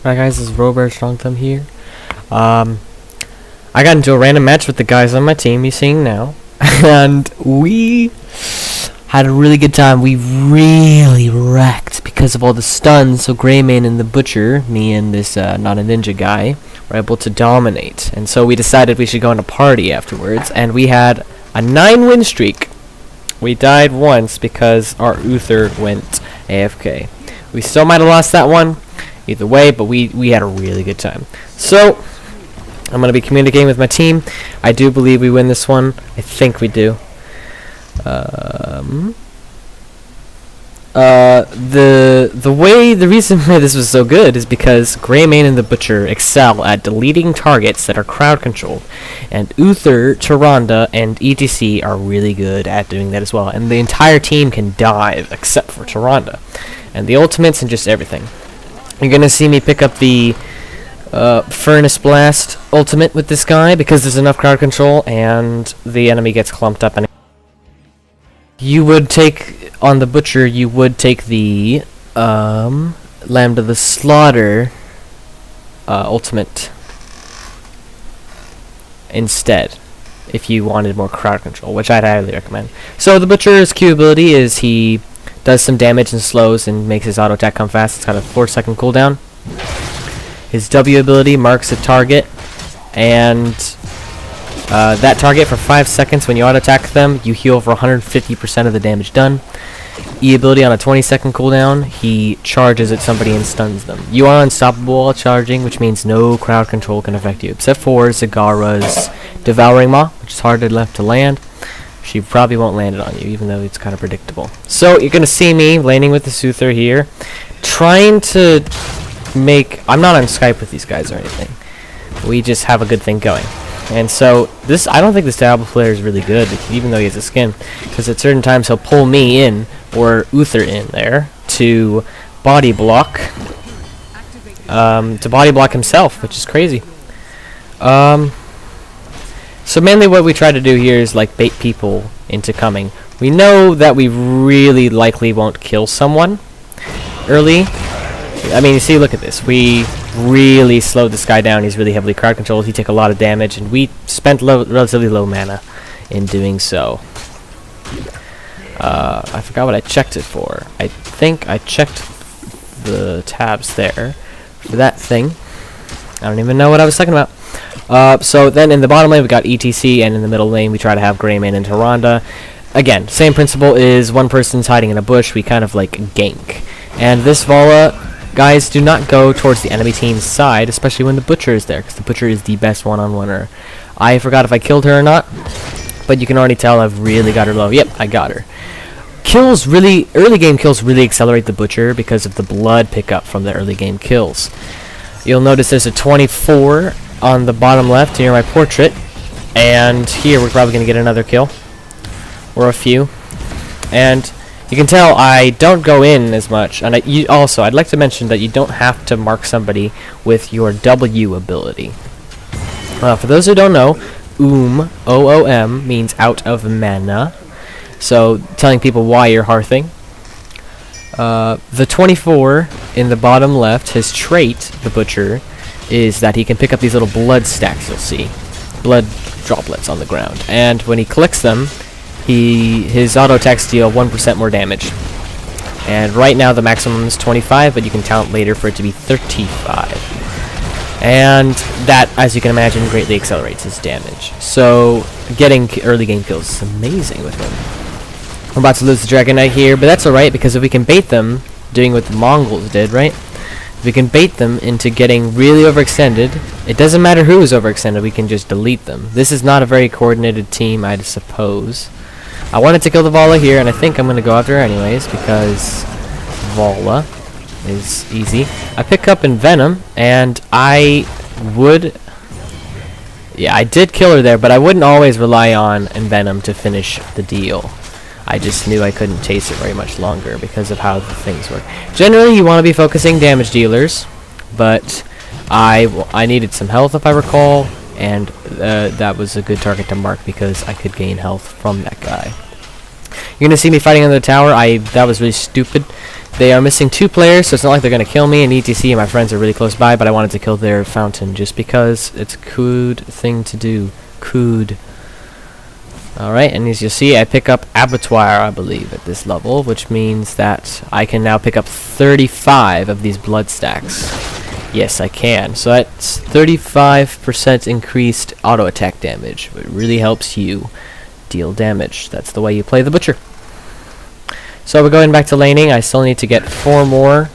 Alright guys, this is Robert Strong Thumb here. I got into a random match with the guys on my team, you're seeing now. And we had a really good time. We really wrecked because of all the stuns. So Greymane and the Butcher, me and this not a ninja guy, were able to dominate. And so we decided we should go on a party afterwards. And we had a 9-win streak. We died once because our Uther went AFK. We still might have lost that one. Either way, but we had a really good time. So, I'm going to be communicating with my team. I do believe we win this one. I think we do. The reason why this was so good is because Greymane and the Butcher excel at deleting targets that are crowd controlled, and Uther, Tyrande, and ETC are really good at doing that as well. And the entire team can dive except for Tyrande, and the ultimates and just everything. You're gonna see me pick up the Furnace Blast ultimate with this guy because there's enough crowd control and the enemy gets clumped up. And you would take on the Butcher. You would take the Lambda the Slaughter ultimate instead if you wanted more crowd control, which I'd highly recommend. So the Butcher's Q ability is he does some damage and slows and makes his auto attack come fast. It's got a 4-second cooldown. His W ability marks a target, and that target for 5 seconds. When you auto attack them, you heal for 150% of the damage done. E ability on a 20-second cooldown, he charges at somebody and stuns them. You are unstoppable while charging, which means no crowd control can affect you, except for Zagara's Devouring Maw, which is hard left to land. She probably won't land it on you, even though it's kind of predictable. So you're gonna see me landing with the Uther here, trying to make. I'm not on Skype with these guys or anything. We just have a good thing going. And so this, I don't think this Diablo player is really good, even though he has a skin, because at certain times he'll pull me in or Uther in there to body block, himself, which is crazy. So mainly what we try to do here is like bait people into coming. We know that we really likely won't kill someone early. I mean, you see, look at this. We really slowed this guy down. He's really heavily crowd controlled. He took a lot of damage, and we spent relatively low mana in doing so. I forgot what I checked it for. I think I checked the tabs there for that thing. I don't even know what I was talking about. So then in the bottom lane we got ETC, and in the middle lane we try to have Greymane and Tyrande. Again, same principle is one person's hiding in a bush, we kind of like gank. And this Vala, guys, do not go towards the enemy team's side, especially when the Butcher is there, because the Butcher is the best one-on-oneer. I forgot if I killed her or not, but you can already tell I've really got her low. Yep, I got her. Early game kills really accelerate the Butcher because of the blood pickup from the early game kills. You'll notice there's a 24 on the bottom left near my portrait, and here we're probably going to get another kill, or a few. And you can tell I don't go in as much, and I'd like to mention that you don't have to mark somebody with your W ability. For those who don't know, O-O-M, means out of mana, so telling people why you're hearthing. The 24 in the bottom left, his trait, the Butcher, is that he can pick up these little blood stacks you'll see. Blood droplets on the ground. And when he clicks them, his auto attacks deal 1% more damage. And right now the maximum is 25, but you can count later for it to be 35. And that, as you can imagine, greatly accelerates his damage. So getting early game kills is amazing with him. We're about to lose the Dragon Knight here, but that's alright, because if we can bait them, doing what the Mongols did, right? If we can bait them into getting really overextended, it doesn't matter who is overextended, we can just delete them. This is not a very coordinated team, I suppose. I wanted to kill the Vala here, and I think I'm going to go after her anyways, because Vala is easy. I pick up Envenom, and I did kill her there, but I wouldn't always rely on Envenom to finish the deal. I just knew I couldn't chase it very much longer because of how the things work. Generally, you want to be focusing damage dealers, but I needed some health, if I recall, and that was a good target to mark because I could gain health from that guy. You're gonna see me fighting on the tower. That was really stupid They are missing 2 players, so it's not like they're going to kill me, and ETC and my friends are really close by, but I wanted to kill their fountain just because it's a cool thing to do. Cool. Alright, and as you see, I pick up Abattoir, I believe, at this level, which means that I can now pick up 35 of these blood stacks. Yes, I can. So that's 35% increased auto attack damage. It really helps you deal damage. That's the way you play the Butcher. So we're going back to laning. I still need to get 4 more,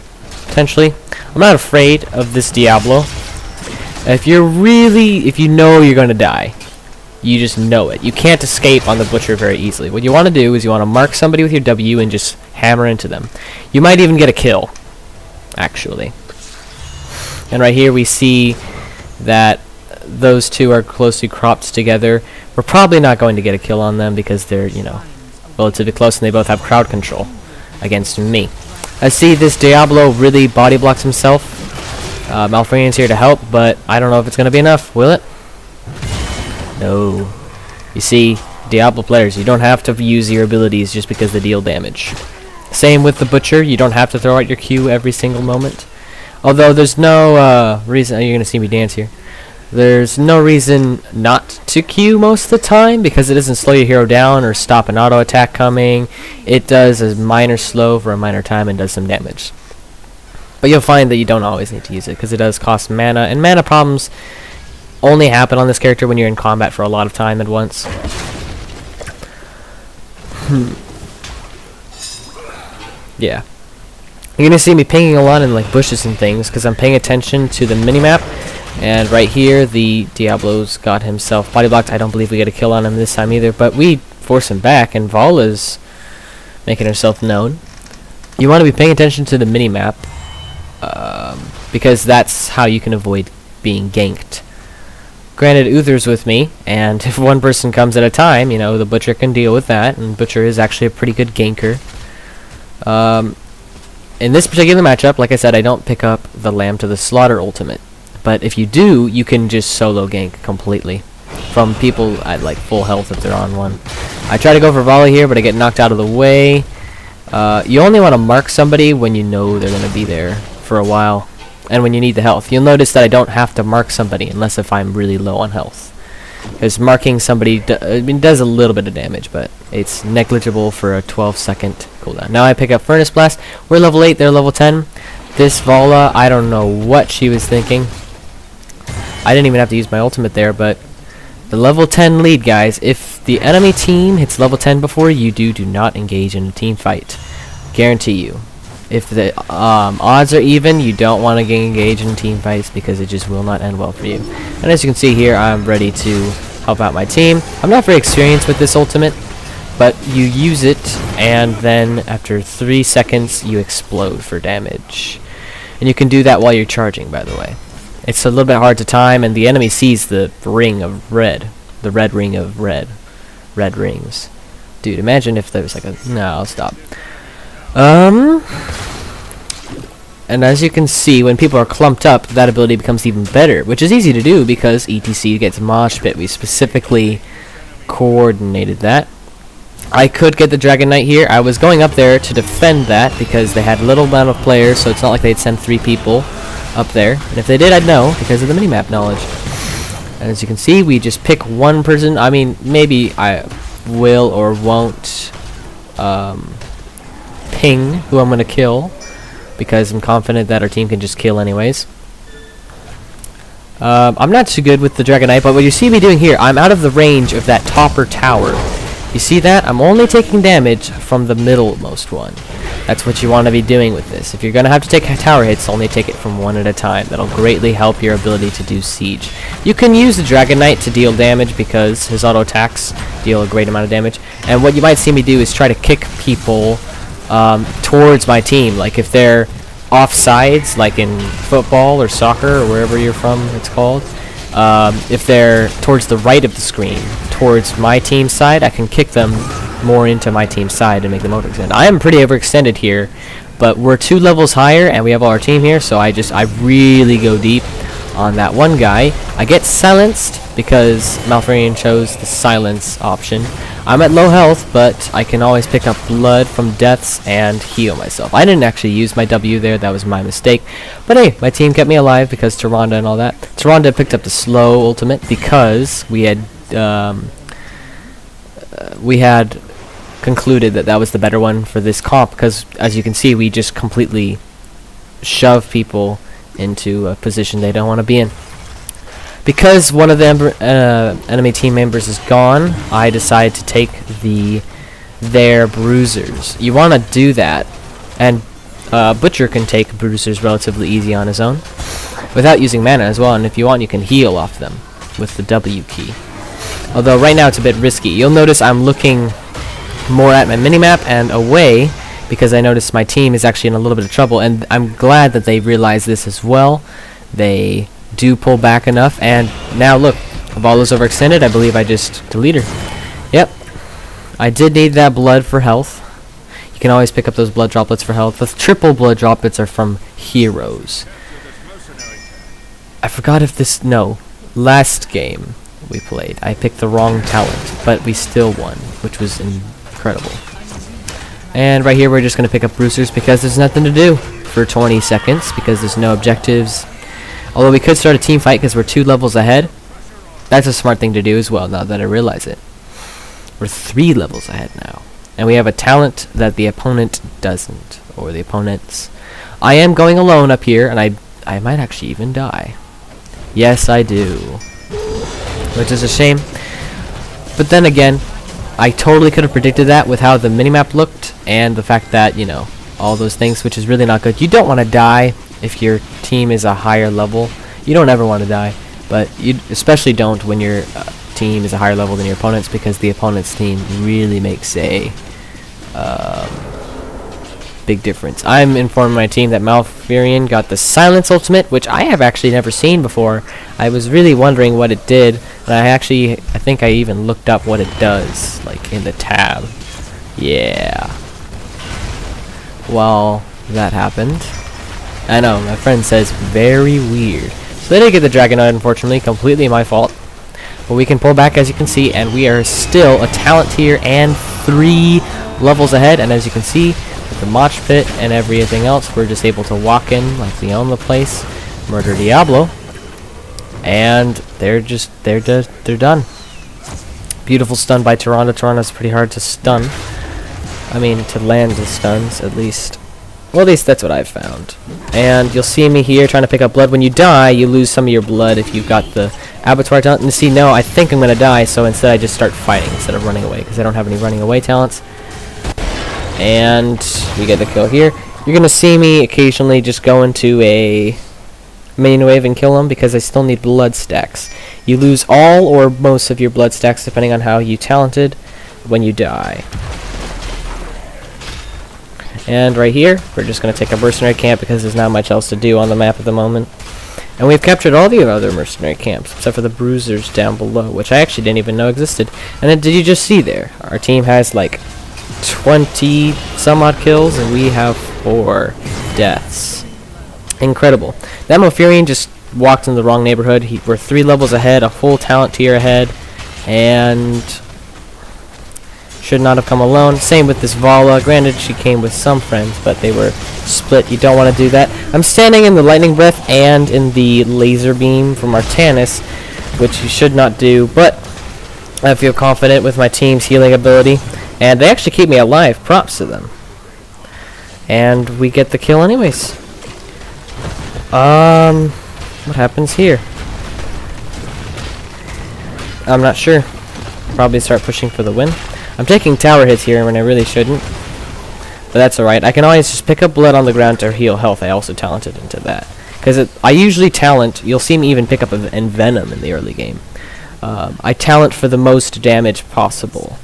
potentially. I'm not afraid of this Diablo. If you know you're going to die, you just know it. You can't escape on the Butcher very easily. What you want to do is you want to mark somebody with your W and just hammer into them. You might even get a kill, actually. And right here we see that those 2 are closely cropped together. We're probably not going to get a kill on them because they're, you know, relatively close and they both have crowd control against me. I see this Diablo really body blocks himself. Malfrion's here to help, but I don't know if it's going to be enough. Will it? No. You see, Diablo players, you don't have to use your abilities just because they deal damage. Same with the Butcher. You don't have to throw out your Q every single moment. Although there's no reason... you're going to see me dance here. There's no reason not to Q most of the time, because it doesn't slow your hero down or stop an auto attack coming. It does a minor slow for a minor time and does some damage. But you'll find that you don't always need to use it, because it does cost mana, and mana problems only happen on this character when you're in combat for a lot of time at once. Yeah. You're gonna see me pinging a lot in like bushes and things because I'm paying attention to the minimap. And right here, the Diablo's got himself body blocked. I don't believe we get a kill on him this time either, but we force him back, and Vala's making herself known. You want to be paying attention to the minimap because that's how you can avoid being ganked. Granted, Uther's with me, and if one person comes at a time, you know, the Butcher can deal with that, and Butcher is actually a pretty good ganker. In this particular matchup, like I said, I don't pick up the Lamb to the Slaughter ultimate. But if you do, you can just solo gank completely from people at like full health if they're on one. I try to go for volley here, but I get knocked out of the way. You only want to mark somebody when you know they're going to be there for a while, and when you need the health. You'll notice that I don't have to mark somebody unless if I'm really low on health. Because marking somebody does a little bit of damage, but it's negligible for a 12-second cooldown. Now I pick up Furnace Blast. We're level 8, they're level 10. This Vala, I don't know what she was thinking. I didn't even have to use my ultimate there, but the level 10 lead, guys. If the enemy team hits level 10 before you do not engage in a team fight. Guarantee you. If the odds are even, you don't want to engage in team fights because it just will not end well for you. And as you can see here, I'm ready to help out my team. I'm not very experienced with this ultimate, but you use it, and then after 3 seconds, you explode for damage. And you can do that while you're charging, by the way. It's a little bit hard to time, and the enemy sees the ring of red. The red ring of red. Red rings. Dude, imagine if there was like a... No, I'll stop. And as you can see, when people are clumped up, that ability becomes even better, which is easy to do because ETC gets Mosh Pit. We specifically coordinated that. I could get the Dragon Knight here. I was going up there to defend that because they had little amount of players, so it's not like they'd send 3 people up there. And if they did, I'd know because of the minimap knowledge. And as you can see, we just pick one person. I mean, maybe I will or won't ping who I'm going to kill because I'm confident that our team can just kill anyways. I'm not too good with the Dragon Knight, but what you see me doing here, I'm out of the range of that topper tower. You see that? I'm only taking damage from the middlemost one. That's what you want to be doing with this. If you're going to have to take tower hits, only take it from one at a time. That'll greatly help your ability to do siege. You can use the Dragon Knight to deal damage because his auto attacks deal a great amount of damage. And what you might see me do is try to kick people towards my team. Like if they're off sides, like in football or soccer or wherever you're from it's called. If they're towards the right of the screen, towards my team's side, I can kick them more into my team's side and make them overextend. I am pretty overextended here, but we're 2 levels higher and we have all our team here, so I really go deep on that one guy. I get silenced because Malfurion chose the silence option. I'm at low health, but I can always pick up blood from deaths and heal myself. I didn't actually use my W there, that was my mistake. But hey, my team kept me alive because Tyrande and all that. Tyrande picked up the slow ultimate because we had concluded that that was the better one for this comp, because as you can see, we just completely shove people into a position they don't want to be in. Because one of the enemy team members is gone, I decide to take their bruisers. You want to do that, and Butcher can take bruisers relatively easy on his own, without using mana as well, and if you want you can heal off them with the W key. Although right now it's a bit risky. You'll notice I'm looking more at my minimap and away, because I noticed my team is actually in a little bit of trouble, and I'm glad that they realize this as well. They do pull back enough, and now look, Avalo's overextended. I believe I just deleted her. Yep, I did need that blood for health. You can always pick up those blood droplets for health. The triple blood droplets are from heroes. I forgot if this, no, last game we played, I picked the wrong talent, but we still won, which was incredible. And right here we're just going to pick up bruisers because there's nothing to do for 20 seconds, because there's no objectives. Although we could start a team fight because we're 2 levels ahead. That's a smart thing to do as well, now that I realize it. We're 3 levels ahead now. And we have a talent that the opponent doesn't, or the opponents. I am going alone up here, and I might actually even die. Yes, I do. Which is a shame. But then again, I totally could have predicted that with how the minimap looked, and the fact that, you know, all those things, which is really not good. You don't want to die if your team is a higher level. You don't ever want to die, but you especially don't when your team is a higher level than your opponent's, because the opponent's team really makes a big difference. I'm informing my team that Malfurion got the Silence ultimate, which I have actually never seen before. I was really wondering what it did, and I think I even looked up what it does, like in the tab. Yeah. Well, that happened. I know, my friend says very weird. So they didn't get the Dragonite, unfortunately, completely my fault. But we can pull back, as you can see, and we are still a talent tier and 3 levels ahead. And as you can see, with the Mosh Pit and everything else, we're just able to walk in like we own the place, murder Diablo, and they're done. Beautiful stun by Tyrande. Tyrande's pretty hard to stun. I mean, to land the stuns, at least. Well, at least that's what I've found. And you'll see me here trying to pick up blood. When you die, you lose some of your blood if you've got the Abattoir talent. And see, no, I think I'm going to die, so instead I just start fighting instead of running away, because I don't have any running away talents. And we get the kill here. You're going to see me occasionally just go into a minion wave and kill them, because I still need blood stacks. You lose all or most of your blood stacks depending on how you talented when you die. And right here, we're just going to take a mercenary camp because there's not much else to do on the map at the moment. And we've captured all the other mercenary camps, except for the bruisers down below, which I actually didn't even know existed. And then did you just see there? Our team has like 20 some odd kills, and we have 4 deaths. Incredible. That Malfurion just walked in the wrong neighborhood. We're 3 levels ahead, a full talent tier ahead, and should not have come alone. Same with this Vala. Granted, she came with some friends, but they were split. You don't want to do that. I'm standing in the Lightning Breath and in the Laser Beam from Artanis, which you should not do, but I feel confident with my team's healing ability, and they actually keep me alive. Props to them. And we get the kill anyways. What happens here? I'm not sure. Probably start pushing for the win. I'm taking tower hits here when I really shouldn't, but that's alright. I can always just pick up blood on the ground to heal health. I also talented into that, because I usually talent. You'll see me even pick up Envenom in the early game. I talent for the most damage possible,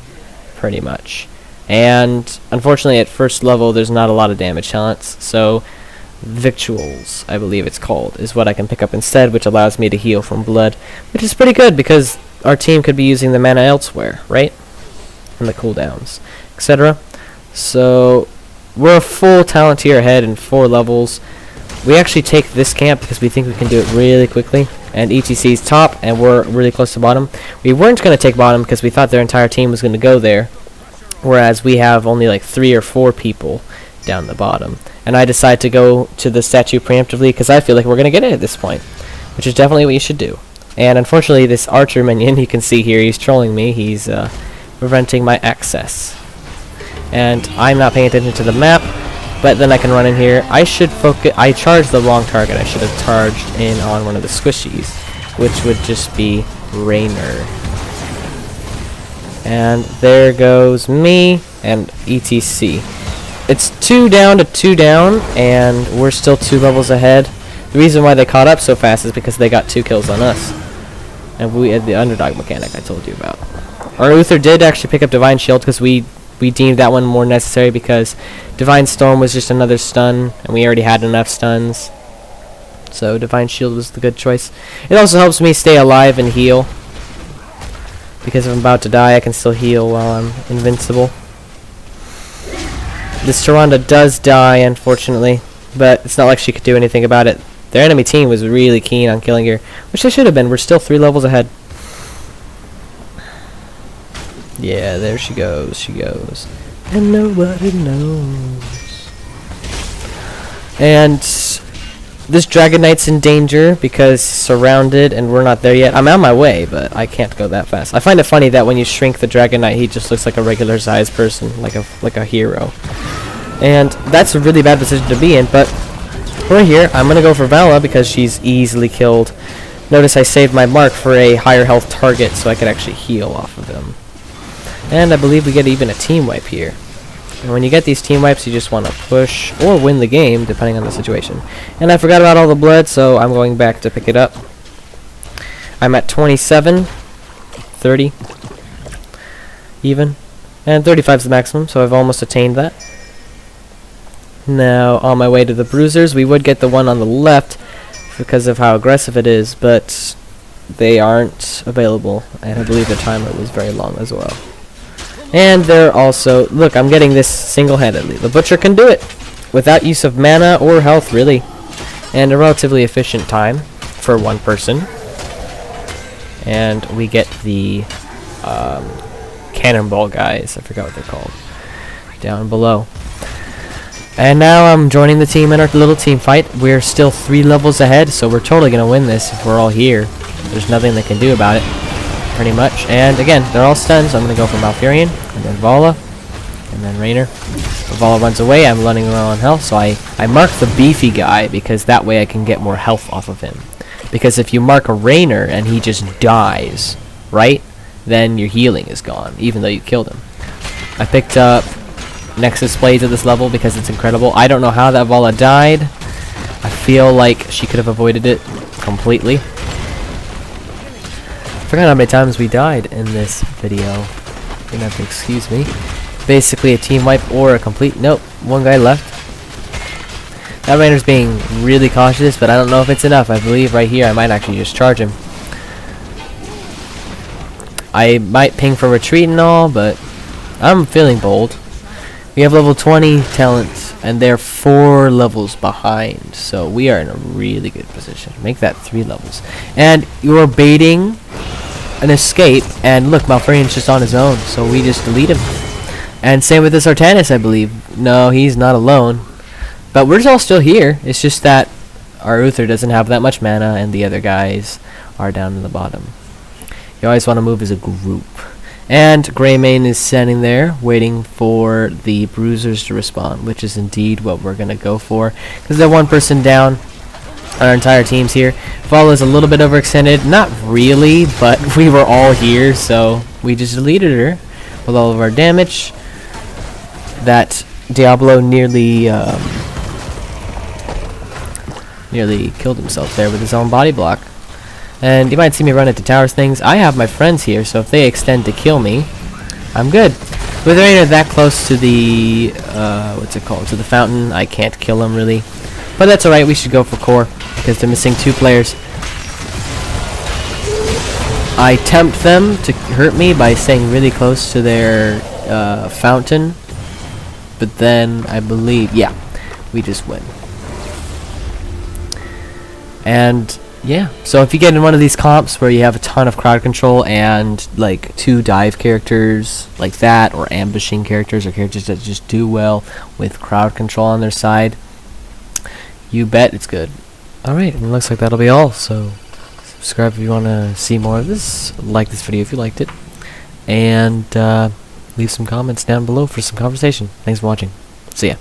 pretty much. And unfortunately, at first level, there's not a lot of damage talents, so Victuals, I believe it's called, is what I can pick up instead, which allows me to heal from blood, which is pretty good because our team could be using the mana elsewhere, right? And the cooldowns, etc. So we're a full talent tier ahead in 4 levels. we actually take this camp because we think we can do it really quickly. And ETC's top, and we're really close to bottom. We weren't going to take bottom because we thought their entire team was going to go there, whereas we have only like 3 or 4 people down the bottom. And I decided to go to the statue preemptively because I feel like we're going to get it at this point, which is definitely what you should do. And unfortunately, this archer minion, you can see here, he's trolling me. He's preventing my access. And I'm not paying attention to the map, but then I can run in here. I should focus. I charged the wrong target. I should have charged in on one of the squishies, which would just be Rainer. And there goes me and ETC. It's 2 down to 2 down, and we're still 2 levels ahead. The reason why they caught up so fast is because they got 2 kills on us. And we had the underdog mechanic I told you about. Our Uther did actually pick up Divine Shield because we deemed that one more necessary because Divine Storm was just another stun, and we already had enough stuns. So Divine Shield was the good choice. It also helps me stay alive and heal, because if I'm about to die, I can still heal while I'm invincible. This Tyrande does die, unfortunately, but it's not like she could do anything about it. Their enemy team was really keen on killing her, which they should have been. We're still 3 levels ahead. Yeah, there she goes. She goes. And nobody knows. And this Dragon Knight's in danger because surrounded, and we're not there yet. I'm on my way, but I can't go that fast. I find it funny that when you shrink the Dragon Knight, he just looks like a regular sized person, like a hero. And that's a really bad position to be in, but we're here. I'm gonna go for Vala because she's easily killed. Notice I saved my mark for a higher health target so I could actually heal off of him. And I believe we get even a team wipe here. And when you get these team wipes, you just want to push or win the game, depending on the situation. And I forgot about all the blood, so I'm going back to pick it up. I'm at 27, 30, even. And 35 is the maximum, so I've almost attained that. Now, on my way to the bruisers, we would get the one on the left because of how aggressive it is, but they aren't available, and I believe the timer was very long as well. And they're also... Look, I'm getting this single-handedly. The Butcher can do it without use of mana or health, really. And a relatively efficient time for one person. And we get the cannonball guys. I forgot what they're called. Down below. And now I'm joining the team in our little team fight. We're still 3 levels ahead, so we're totally going to win this if we're all here. There's nothing they can do about it. Pretty much. And again, they're all stunned, so I'm going to go for Malfurion, and then Vala, and then Rainer. If Vala runs away, I'm running around on health, so I mark the beefy guy, because that way I can get more health off of him. Because if you mark a Rainer and he just dies, right, then your healing is gone, even though you killed him. I picked up Nexus Blades at this level because it's incredible. I don't know how that Vala died. I feel like she could have avoided it completely. I forgot how many times we died in this video. You're gonna have to excuse me. Basically a team wipe or a complete... Nope, one guy left. That Rainer's being really cautious, but I don't know if it's enough. I believe right here I might actually just charge him. I might ping for retreat and all, but I'm feeling bold. We have level 20 talents, and they're 4 levels behind, so we are in a really good position. Make that 3 levels. And you're baiting an escape, and look, Malfurion's just on his own, so we just delete him. And same with this Artanis, I believe. No, he's not alone. But we're all still here. It's just that our Uther doesn't have that much mana, and the other guys are down in the bottom. You always want to move as a group. And Greymane is standing there, waiting for the bruisers to respawn, which is indeed what we're going to go for. Because they're 1 person down. Our entire team's here. Vala is a little bit overextended. Not really, but we were all here, so we just deleted her with all of our damage. That Diablo nearly killed himself there with his own body block. And you might see me run into towers things. I have my friends here, so if they extend to kill me, I'm good. With Rainer that close to the, what's it called, to the fountain, I can't kill him really. But that's alright, we should go for core, because they're missing 2 players. I tempt them to hurt me by staying really close to their fountain. But then, I believe, yeah, we just win. And yeah, so if you get in one of these comps where you have a ton of crowd control and like 2 dive characters like that, or ambushing characters, or characters that just do well with crowd control on their side, you bet it's good. Alright, and it looks like that'll be all. So subscribe if you want to see more of this, like this video if you liked it, and leave some comments down below for some conversation. Thanks for watching. See ya.